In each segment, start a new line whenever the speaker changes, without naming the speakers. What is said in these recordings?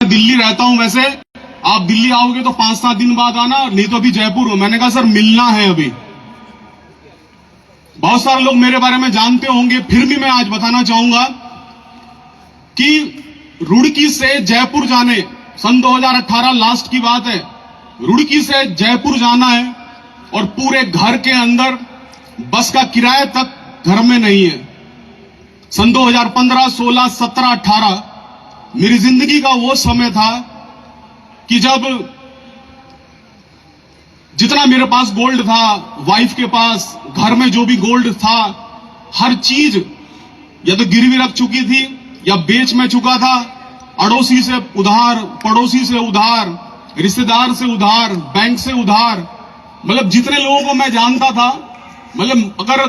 दिल्ली रहता हूं, वैसे आप दिल्ली आओगे तो 5-7 दिन बाद आना, नहीं तो अभी जयपुर हूं। मैंने कहा सर मिलना है अभी। बहुत सारे लोग मेरे बारे में जानते होंगे, फिर भी मैं आज बताना चाहूंगा कि रुड़की से जयपुर जाने, सन 2018 लास्ट की बात है, रुड़की से जयपुर जाना है और पूरे घर के अंदर बस का किराया तक घर में नहीं है। सन 2015, 16, 17, 18 मेरी जिंदगी का वो समय था कि जब जितना मेरे पास गोल्ड था, वाइफ के पास, घर में जो भी गोल्ड था, हर चीज या तो गिरवी रख चुकी थी या बेच में चुका था। अड़ोसी से उधार, पड़ोसी से उधार, रिश्तेदार से उधार, बैंक से उधार, मतलब जितने लोगों को मैं जानता था, मतलब अगर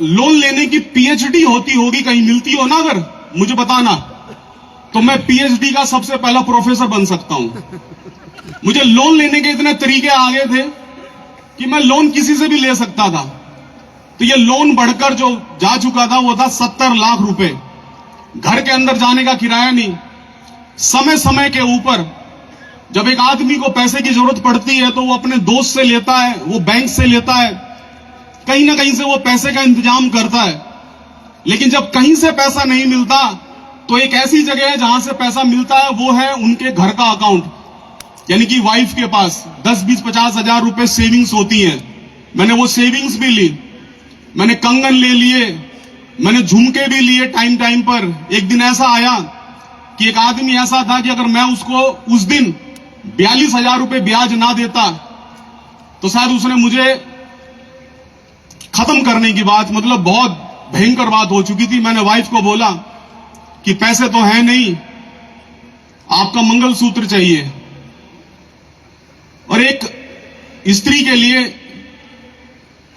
लोन लेने की पीएचडी होती होगी, कहीं मिलती हो ना अगर, मुझे बताना, तो मैं पीएचडी का सबसे पहला प्रोफेसर बन सकता हूं। मुझे लोन लेने के इतने तरीके आ गए थे कि मैं लोन किसी से भी ले सकता था। तो ये लोन बढ़कर जो जा चुका था वो था 70 लाख रुपए। घर के अंदर जाने का किराया नहीं। समय समय के ऊपर जब एक आदमी को पैसे की जरूरत पड़ती है तो वो अपने दोस्त से लेता है, वो बैंक से लेता है, कहीं ना कहीं से वो पैसे का इंतजाम करता है। लेकिन जब कहीं से पैसा नहीं मिलता तो एक ऐसी जगह है जहां से पैसा मिलता है, वो है उनके घर का अकाउंट, यानी कि वाइफ के पास 10, 20, 50 हजार रुपए सेविंग्स होती हैं। मैंने वो सेविंग्स भी ली, मैंने कंगन ले लिए, मैंने झुमके भी लिए टाइम टाइम पर। एक दिन ऐसा आया कि एक आदमी ऐसा था कि अगर मैं उसको उस दिन 42,000 रुपए ब्याज ना देता तो शायद उसने मुझे खत्म करने की बात, मतलब बहुत भयंकर बात हो चुकी थी। मैंने वाइफ को बोला कि पैसे तो है नहीं, आपका मंगलसूत्र चाहिए। और एक स्त्री के लिए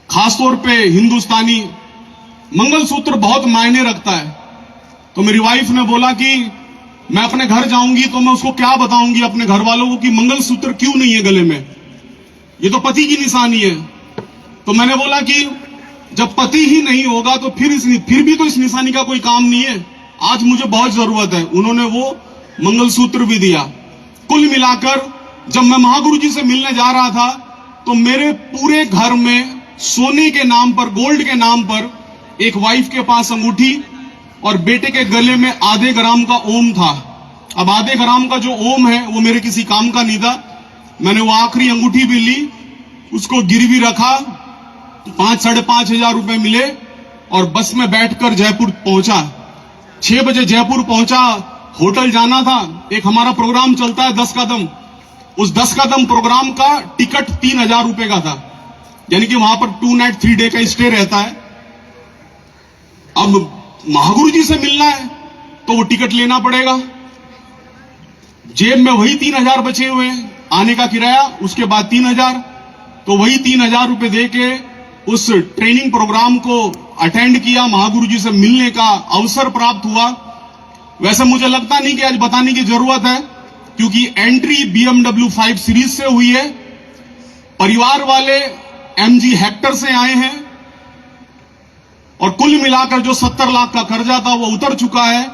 खासतौर पे हिंदुस्तानी मंगलसूत्र बहुत मायने रखता है। तो मेरी वाइफ ने बोला कि मैं अपने घर जाऊंगी तो मैं उसको क्या बताऊंगी अपने घर वालों को कि मंगलसूत्र क्यों नहीं है गले में, ये तो पति की निशानी है। तो मैंने बोला कि जब पति ही नहीं होगा तो फिर भी तो इस निशानी का कोई काम नहीं है, आज मुझे बहुत जरूरत है। उन्होंने वो मंगलसूत्र भी दिया। कुल मिलाकर जब मैं महागुरु जी से मिलने जा रहा था तो मेरे पूरे घर में सोने के नाम पर, गोल्ड के नाम पर, एक वाइफ के पास अंगूठी और बेटे के गले में आधे ग्राम का ओम था। अब आधे ग्राम का जो ओम है वो मेरे किसी काम का नहीं था। मैंने वो आखिरी अंगूठी भी ली, उसको गिरवी रखा, 5-5.5 हजार रुपए मिले और बस में बैठकर जयपुर पहुंचा। 6 बजे जयपुर पहुंचा, होटल जाना था। एक हमारा प्रोग्राम चलता है 10 कदम, उस 10 कदम प्रोग्राम का टिकट 3,000 रुपए का था, यानी कि वहां पर 2 नाइट 3 डे का स्टे रहता है। अब महागुरु जी से मिलना है तो वो टिकट लेना पड़ेगा। जेब में वही 3,000 बचे हुए हैं, आने का किराया, उसके बाद 3,000, तो वही 3,000 रुपए दे के उस ट्रेनिंग प्रोग्राम को अटेंड किया। महागुरु जी से मिलने का अवसर प्राप्त हुआ। वैसे मुझे लगता नहीं कि आज बताने की जरूरत है, क्योंकि एंट्री BMW 5 सीरीज से हुई है। परिवार वाले MG हेक्टर से आए हैं और कुल मिलाकर जो 70 लाख का कर्जा था वो उतर चुका है।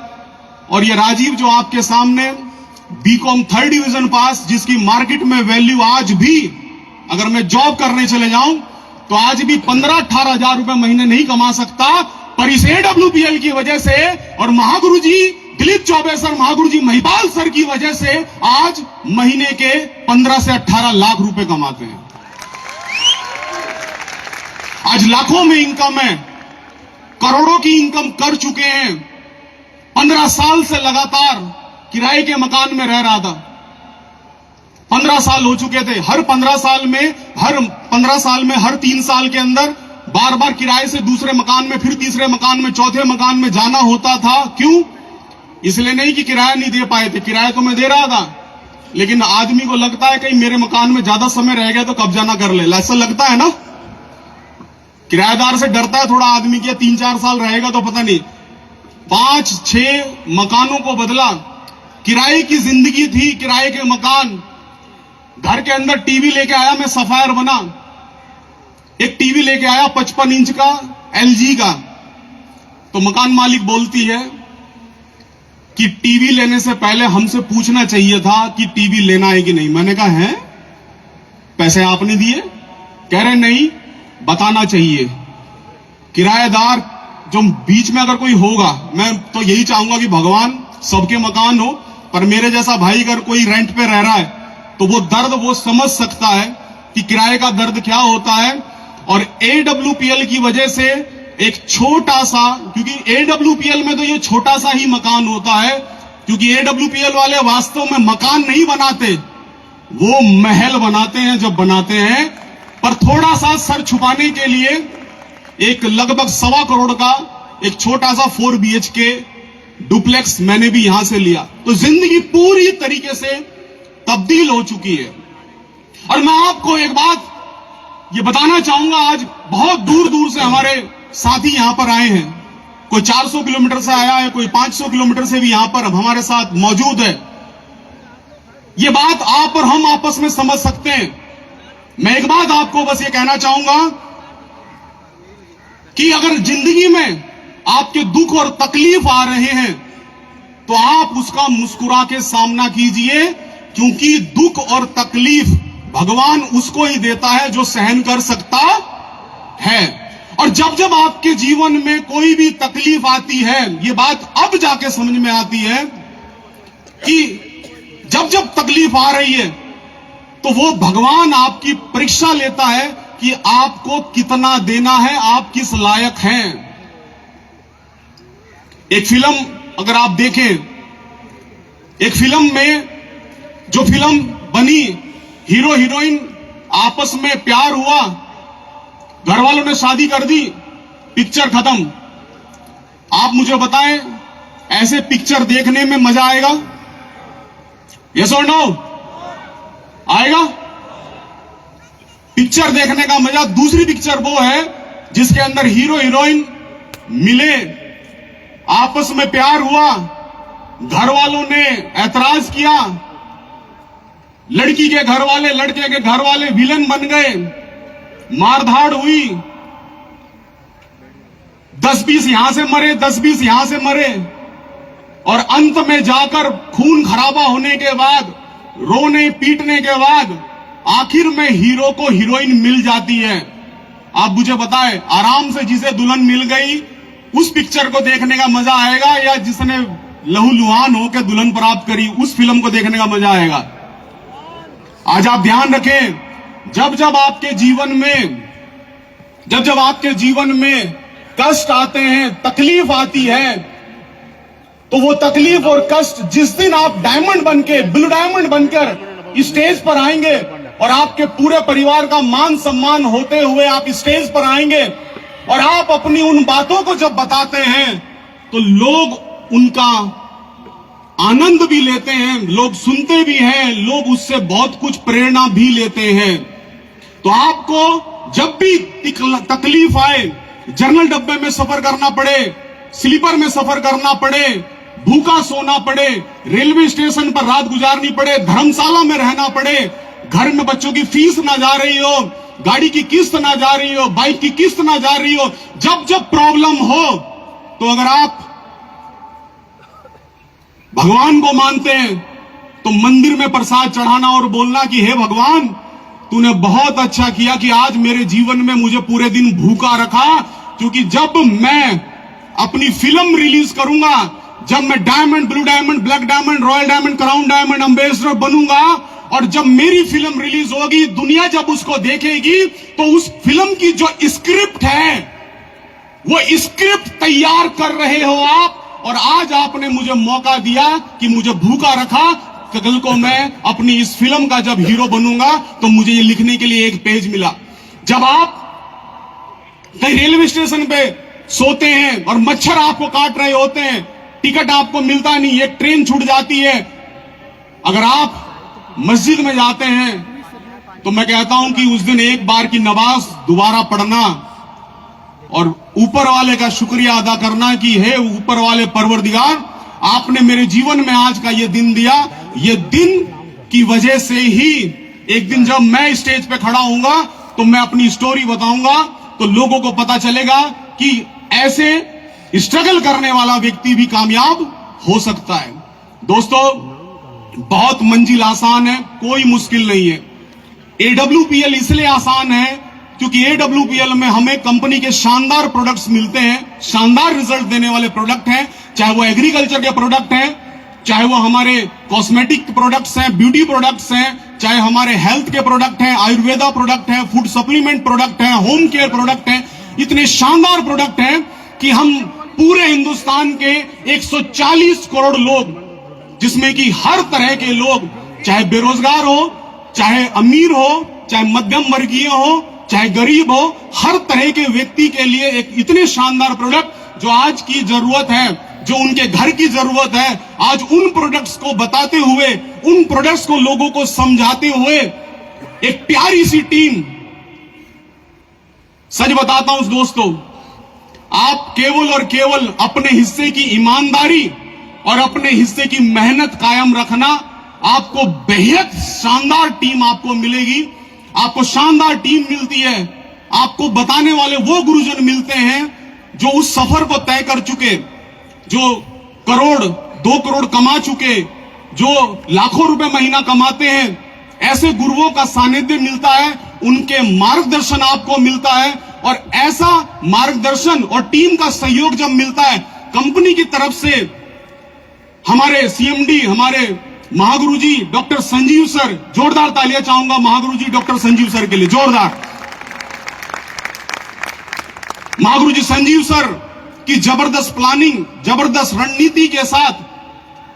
और ये राजीव जो आपके सामने BCom 3rd डिवीजन पास, जिसकी मार्केट में वैल्यू आज भी, अगर मैं जॉब करने चले जाऊं तो आज भी 15-18 हजार रुपए महीने नहीं कमा सकता, पर इस AWPL की वजह से और महागुरु जी दिलीप चौबे सर, महागुरु जी महिपाल सर की वजह से आज महीने के 15 से 18 लाख रुपए कमाते हैं। आज लाखों में इनकम है, करोड़ों की इनकम कर चुके हैं। 15 साल से लगातार किराए के मकान में रह रहा था। 15 साल हो चुके थे। हर 15 साल में हर 3 साल के अंदर बार बार किराए से दूसरे मकान में, फिर तीसरे मकान में, चौथे मकान में जाना होता था। क्यों? इसलिए नहीं कि किराया नहीं दे पाए थे, किराया तो मैं दे रहा था, लेकिन आदमी को लगता है कहीं मेरे मकान में ज्यादा समय रह गया तो कब्जा ना कर ले, ऐसा लगता है ना। किराएदार से डरता है थोड़ा आदमी कि 3-4 साल रहेगा तो पता नहीं। 5-6 मकानों को बदला, किराए की जिंदगी थी, किराए के मकान। घर के अंदर टीवी लेके आया मैं, सफायर बना, एक टीवी लेके आया 55 इंच का LG का। तो मकान मालिक बोलती है कि टीवी लेने से पहले हमसे पूछना चाहिए था कि टीवी लेना है कि नहीं। मैंने कहा है, पैसे आपने दिए? कह रहे नहीं, बताना चाहिए। किराएदार जो बीच में अगर कोई होगा, मैं तो यही चाहूंगा कि भगवान सबके मकान हो, पर मेरे जैसा भाई अगर कोई रेंट पे रह रहा है तो वो दर्द वो समझ सकता है कि किराए का दर्द क्या होता है। और AWPL की वजह से एक छोटा सा, क्योंकि AWPL में तो ये छोटा सा ही मकान होता है, क्योंकि AWPL वाले वास्तव में मकान नहीं बनाते, वो महल बनाते हैं जब बनाते हैं। पर थोड़ा सा सर छुपाने के लिए एक लगभग 1.25 करोड़ का एक छोटा सा 4 BHK डुप्लेक्स मैंने भी यहां से लिया। तो जिंदगी पूरी तरीके से तब्दील हो चुकी है। और मैं आपको एक बात ये बताना चाहूंगा, आज बहुत दूर दूर से हमारे साथी यहां पर आए हैं। कोई 400 किलोमीटर से आया है, कोई 500 किलोमीटर से भी यहां पर हमारे साथ मौजूद है। ये बात आप और हम आपस में समझ सकते हैं। मैं एक बात आपको बस ये कहना चाहूंगा कि अगर जिंदगी में आपके दुख और तकलीफ आ रहे हैं तो आप उसका मुस्कुरा के सामना कीजिए, क्योंकि दुख और तकलीफ भगवान उसको ही देता है जो सहन कर सकता है। और जब जब आपके जीवन में कोई भी तकलीफ आती है, ये बात अब जाके समझ में आती है कि जब जब तकलीफ आ रही है तो वो भगवान आपकी परीक्षा लेता है कि आपको कितना देना है, आप किस लायक हैं। एक फिल्म अगर आप देखें, एक फिल्म में जो फिल्म बनी, हीरो हीरोइन आपस में प्यार हुआ, घर वालों ने शादी कर दी, पिक्चर खत्म। आप मुझे बताएं, ऐसे पिक्चर देखने में मजा आएगा? यस और नो? आएगा? पिक्चर देखने का मजा, दूसरी पिक्चर वो है जिसके अंदर हीरो हीरोइन मिले, आपस में प्यार हुआ, घर वालों ने ऐतराज किया, लड़की के घर वाले लड़के के घर वाले विलन बन गए, मारधाड़ हुई, 10-20 यहां से मरे, 10-20 यहां से मरे, और अंत में जाकर खून खराबा होने के बाद, रोने पीटने के बाद आखिर में हीरो को हीरोइन मिल जाती है। आप मुझे बताएं, आराम से जिसे दुल्हन मिल गई उस पिक्चर को देखने का मजा आएगा, या जिसने लहूलुहान होकर दुल्हन प्राप्त करी उस फिल्म को देखने का मजा आएगा? आज आप ध्यान रखें, जब जब आपके जीवन में कष्ट आते हैं, तकलीफ आती है, तो वो तकलीफ और कष्ट जिस दिन आप डायमंड बनके, ब्लू डायमंड बनकर स्टेज पर आएंगे और आपके पूरे परिवार का मान सम्मान होते हुए आप स्टेज पर आएंगे और आप अपनी उन बातों को जब बताते हैं तो लोग उनका आनंद भी लेते हैं, लोग सुनते भी हैं, लोग उससे बहुत कुछ प्रेरणा भी लेते हैं। तो आपको जब भी तकलीफ आए, जनरल डब्बे में सफर करना पड़े, स्लीपर में सफर करना पड़े, भूखा सोना पड़े, रेलवे स्टेशन पर रात गुजारनी पड़े, धर्मशाला में रहना पड़े, घर में बच्चों की फीस ना जा रही हो, गाड़ी की किस्त ना जा रही हो, बाइक की किस्त ना जा रही हो, जब जब प्रॉब्लम हो, तो अगर आप भगवान को मानते हैं तो मंदिर में प्रसाद चढ़ाना और बोलना कि हे भगवान, तूने बहुत अच्छा किया कि आज मेरे जीवन में मुझे पूरे दिन भूखा रखा, क्योंकि जब मैं अपनी फिल्म रिलीज करूंगा, जब मैं diamond, blue diamond, black diamond, royal diamond, crown diamond ambassador बनूंगा, और जब मेरी फिल्म रिलीज होगी, दुनिया जब उसको देखेगी, तो उस फिल्म की जो स्क्रिप्ट है, वो स्क्रिप्ट तैयार कर रहे हो आप, और आज आपने मुझे मौका दिया कि मुझे भूखा रखा, कल को मैं अपनी इस फिल्म का जब हीरो बनूंगा तो मुझे ये लिखने के लिए एक पेज मिला। जब आप कहीं रेलवे स्टेशन पे सोते हैं और मच्छर आपको काट रहे होते हैं, टिकट आपको मिलता नहीं, एक ट्रेन छूट जाती है, अगर आप मस्जिद में जाते हैं तो मैं कहता हूं कि उस दिन एक बार की नमाज दोबारा पढ़ना और ऊपर वाले का शुक्रिया अदा करना कि हे ऊपर वाले परवरदिगार, आपने मेरे जीवन में आज का ये दिन दिया, ये दिन की वजह से ही एक दिन जब मैं स्टेज पे खड़ा होऊंगा तो मैं अपनी स्टोरी बताऊंगा, तो लोगों को पता चलेगा कि ऐसे स्ट्रगल करने वाला व्यक्ति भी कामयाब हो सकता है। दोस्तों, बहुत मंजिल आसान है, कोई मुश्किल नहीं है। AWPL इसलिए आसान है क्योंकि AWPL में हमें कंपनी के शानदार प्रोडक्ट्स मिलते हैं, शानदार रिजल्ट देने वाले प्रोडक्ट हैं, चाहे वो एग्रीकल्चर के प्रोडक्ट हैं, चाहे वो हमारे कॉस्मेटिक प्रोडक्ट्स हैं, ब्यूटी प्रोडक्ट्स हैं, चाहे हमारे हेल्थ के प्रोडक्ट हैं, आयुर्वेदा प्रोडक्ट हैं, फूड सप्लीमेंट प्रोडक्ट हैं, होम केयर प्रोडक्ट हैं। इतने शानदार प्रोडक्ट हैं कि हम पूरे हिंदुस्तान के 140 करोड़ लोग, जिसमें कि हर तरह के लोग, चाहे बेरोजगार हो, चाहे अमीर हो, चाहे मध्यम वर्गीय हो, चाहे गरीब हो, हर तरह के व्यक्ति के लिए एक इतने शानदार प्रोडक्ट जो आज की जरूरत है, जो उनके घर की जरूरत है, आज उन प्रोडक्ट्स को बताते हुए, उन प्रोडक्ट्स को लोगों को समझाते हुए एक प्यारी सी टीम। सच बताता हूं दोस्तों, आप केवल और केवल अपने हिस्से की ईमानदारी और अपने हिस्से की मेहनत कायम रखना, आपको बेहद शानदार टीम आपको मिलेगी। आपको शानदार टीम मिलती है, आपको बताने वाले वो गुरुजन मिलते हैं जो उस सफर को तय कर चुके, जो करोड़ 2 करोड़ कमा चुके, जो लाखों रुपए महीना कमाते हैं। ऐसे गुरुओं का सानिध्य मिलता है, उनके मार्गदर्शन आपको मिलता है, और ऐसा मार्गदर्शन और टीम का सहयोग जब मिलता है कंपनी की तरफ से, हमारे CMD, हमारे महागुरु जी डॉक्टर संजीव सर, जोरदार तालियां चाहूंगा महागुरु जी डॉक्टर संजीव सर के लिए, जोरदार। महागुरु जी संजीव सर की जबरदस्त प्लानिंग, जबरदस्त रणनीति के साथ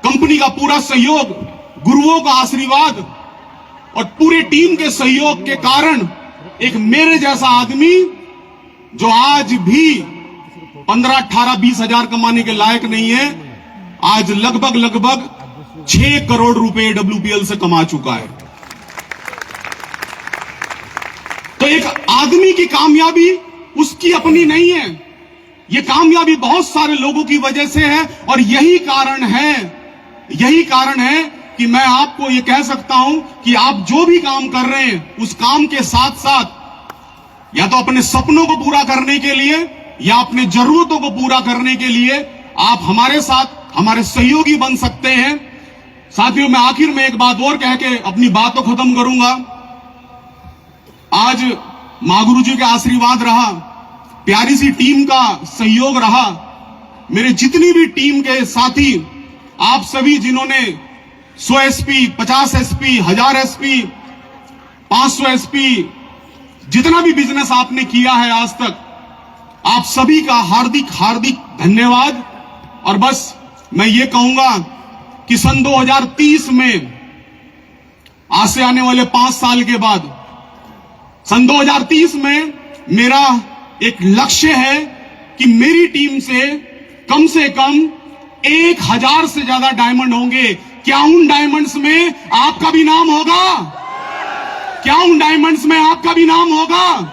कंपनी का पूरा सहयोग, गुरुओं का आशीर्वाद और पूरी टीम के सहयोग के कारण एक मेरे जैसा आदमी जो आज भी 15, 18, 20 हजार कमाने के लायक नहीं है, आज लगभग 6 करोड़ रुपए AWPL से कमा चुका है। तो एक आदमी की कामयाबी उसकी अपनी नहीं है, ये कामयाबी बहुत सारे लोगों की वजह से है। और यही कारण है कि मैं आपको ये कह सकता हूं कि आप जो भी काम कर रहे हैं, उस काम के साथ साथ या तो अपने सपनों को पूरा करने के लिए या अपने जरूरतों को पूरा करने के लिए आप हमारे साथ हमारे सहयोगी बन सकते हैं। साथियों, मैं आखिर में एक बात और कह के अपनी बात को खत्म करूंगा। आज महागुरु जी का आशीर्वाद रहा, प्यारी सी टीम का सहयोग रहा, मेरे जितनी भी टीम के साथी, आप सभी जिन्होंने 100 SP, 50 SP, 1000 SP, 500 SP, जितना भी बिजनेस आपने किया है आज तक, आप सभी का हार्दिक धन्यवाद। और बस मैं ये कहूंगा कि सन 2030 में, आज से आने वाले 5 साल के बाद, सन 2030 में मेरा एक लक्ष्य है कि मेरी टीम से कम 1000 से ज्यादा डायमंड होंगे। क्या उन डायमंड्स में आपका भी नाम होगा? क्या उन डायमंड्स में आपका भी नाम होगा?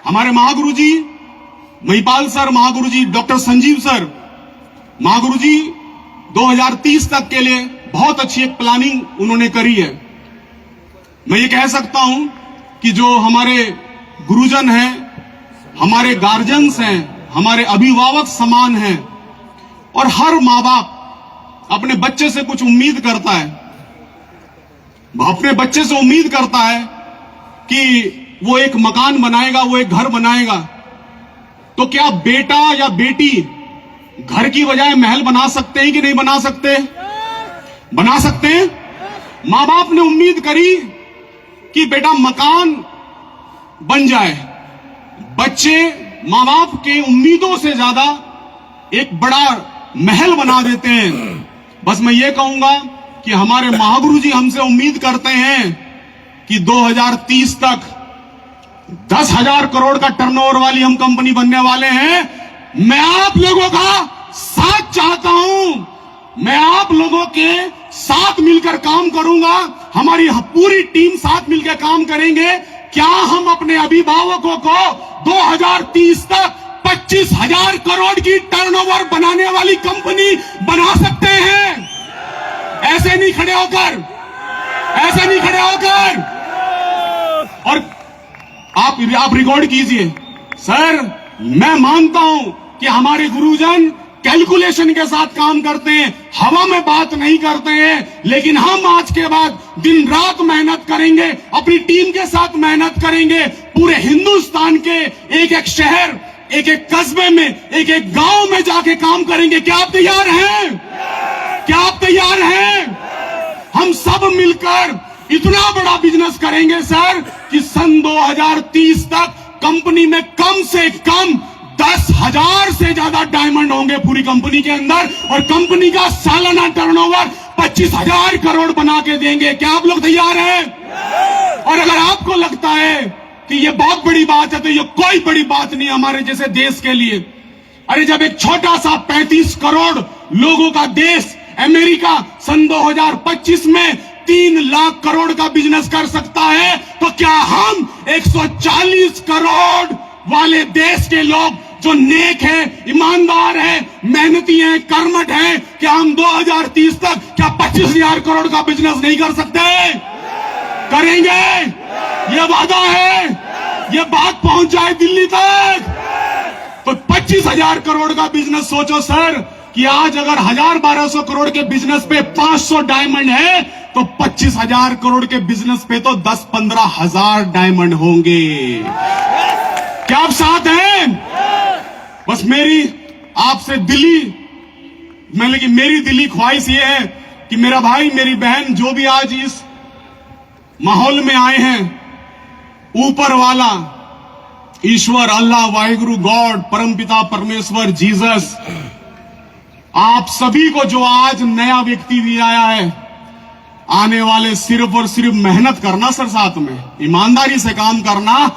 हमारे महागुरु जी महिपाल सर, महागुरु जी डॉक्टर संजीव सर, महागुरु जी 2030 तक के लिए बहुत अच्छी एक प्लानिंग उन्होंने करी है। मैं ये कह सकता हूं कि जो हमारे गुरुजन हैं, हमारे गार्जियंस हैं, हमारे अभिभावक समान हैं, और हर माँ बाप अपने बच्चे से कुछ उम्मीद करता है, अपने बच्चे से उम्मीद करता है कि वो एक मकान बनाएगा, वो एक घर बनाएगा। तो क्या बेटा या बेटी घर की बजाय महल बना सकते हैं कि नहीं बना सकते? बना सकते हैं। मां बाप ने उम्मीद करी कि बेटा मकान बन जाए, बच्चे मां बाप के उम्मीदों से ज्यादा एक बड़ा महल बना देते हैं। बस मैं ये कहूंगा कि हमारे महागुरु जी हमसे उम्मीद करते हैं कि 2030 तक 10,000 करोड़ का टर्नओवर वाली हम कंपनी बनने वाले हैं। मैं आप लोगों का साथ चाहता हूं, मैं आप लोगों के साथ मिलकर काम करूंगा, हमारी पूरी टीम साथ मिलकर काम करेंगे। क्या हम अपने अभिभावकों को 2030 तक 25,000 करोड़ की टर्नओवर बनाने वाली कंपनी बना सकते हैं? ऐसे नहीं खड़े होकर, ऐसे नहीं खड़े होकर। और आप रिकॉर्ड कीजिए। सर, मैं मानता हूं कि हमारे गुरुजन कैलकुलेशन के साथ काम करते हैं, हवा में बात नहीं करते हैं। लेकिन हम आज के बाद दिन रात मेहनत करेंगे, अपनी टीम के साथ मेहनत करेंगे, पूरे हिंदुस्तान के एक एक शहर, एक एक कस्बे में, एक एक गांव में जाके काम करेंगे। क्या आप तैयार हैं? क्या आप तैयार हैं? हम सब मिलकर इतना बड़ा बिजनेस करेंगे सर कि सन 2030 तक कंपनी में कम से कम 10,000 से ज्यादा डायमंड होंगे पूरी कंपनी के अंदर, और कंपनी का सालाना टर्नओवर 25,000 करोड़ बना के देंगे। क्या आप लोग तैयार हैं? और अगर आपको लगता है कि ये बहुत बड़ी बात है, तो ये कोई बड़ी बात नहीं हमारे जैसे देश के लिए। अरे जब एक छोटा सा 35 करोड़ लोगों का देश अमेरिका सन 2025 में 3 लाख करोड़ का बिजनेस कर सकता है, तो क्या हम 140 करोड़ वाले देश के लोग जो नेक हैं, ईमानदार हैं, मेहनती हैं, कर्मठ हैं, क्या हम 2030 तक क्या 25,000 करोड़ का बिजनेस नहीं कर सकते? करेंगे। ये वादा है, ये बात पहुंच जाए दिल्ली तक तो 25,000 करोड़ का बिजनेस। सोचो सर कि आज अगर 1,000-1,200 करोड़ के बिजनेस पे 500 डायमंड है, तो 25,000 करोड़ के बिजनेस पे तो 10-15 हजार डायमंड होंगे। क्या आप साथ हैं? बस मेरी आपसे मेरी दिली ख्वाहिश ये है कि मेरा भाई मेरी बहन जो भी आज इस माहौल में आए हैं, ऊपर वाला ईश्वर, अल्लाह, वाहिगुरु, गॉड, परमपिता परमेश्वर, जीसस, आप सभी को जो आज नया व्यक्ति भी आया है, आने वाले सिर्फ और सिर्फ मेहनत करना सर, साथ में ईमानदारी से काम करना।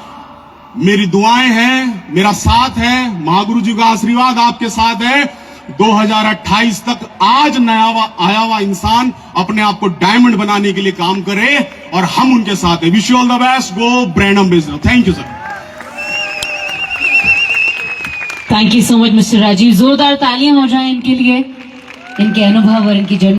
मेरी दुआएं हैं, मेरा साथ है, महागुरु जी का आशीर्वाद आपके साथ है। 2028 तक आज नया आया हुआ इंसान अपने आप को डायमंड बनाने के लिए काम करे, और हम उनके साथ हैं। Wish you all the best. Go brandom business. Thank you sir.
Thank you so much mister Rajiv. जोरदार तालियां हो जाएं इनके लिए, इनके अनुभव और इनकी जर्नी।